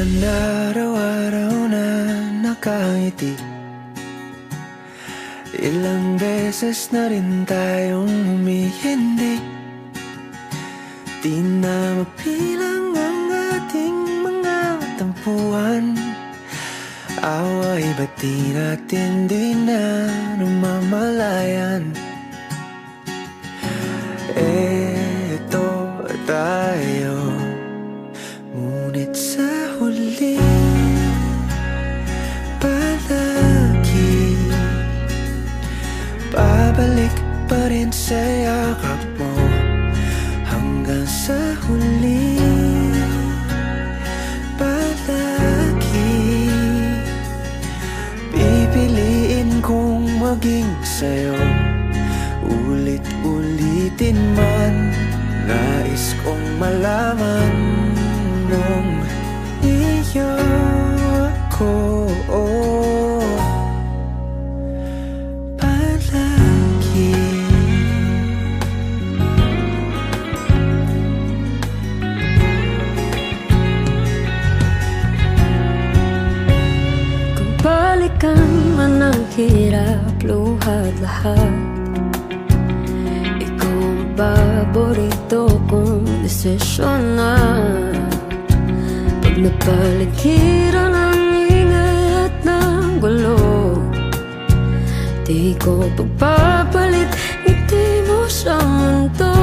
naman araw-araw na nakangiti. Ilang beses na rin tayong humihindi. Di na mapilang ang ating mga tampuhan. Away ba't di natin di na namamalayan? Eto tayo, ngunit sa huli palagi babalik pa rin sa yakap mo. Hanggang sa huli palagi pipiliin kong maging sa'yo. Ulit-ulitin man, nais kong malaman nung iyo ako palagi. Kung balikan man ang hirap, luhat lahat, paborito kong desisyon na. Pag napaligiran ang ingay at ng gulo, di ko pagpapalit ngiti mo sa mundo.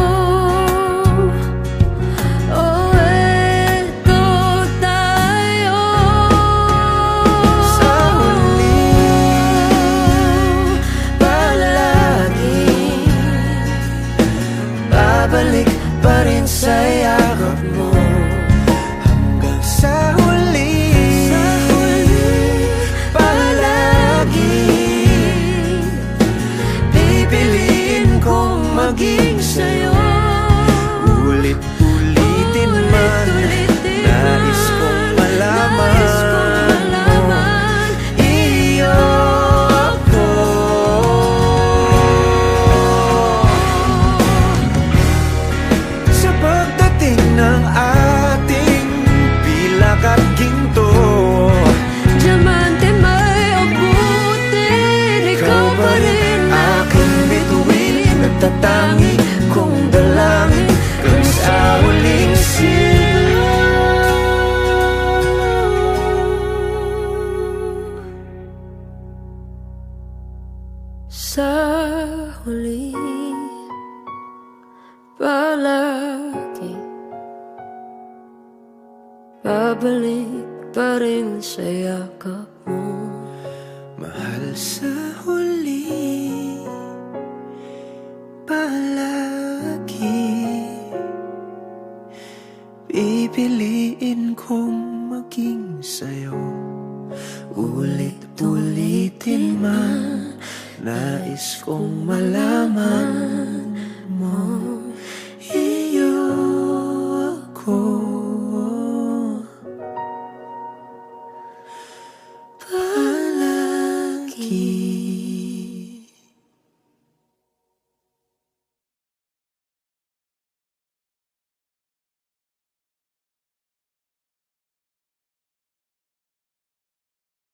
Oh, eto tayo sa huli palagi babalik pa rin sa yakap mo. Hanggang sa huli palagi pipiliin kong maging sa'yo. Ulit-ulitin man, nais kong malaman iyo ako. Sa pagdating ng ating pilak at ginto, diamante may abutin, ikaw pa rin aking bituin, nagtatangi kong dalangin kung sa huling silaw. Sa huli palagi babalik pa rin sa yakap mo. Mahal, sa huli palagi pipiliin kong maging sa'yo. Ulit-ulitin man, nais kong malaman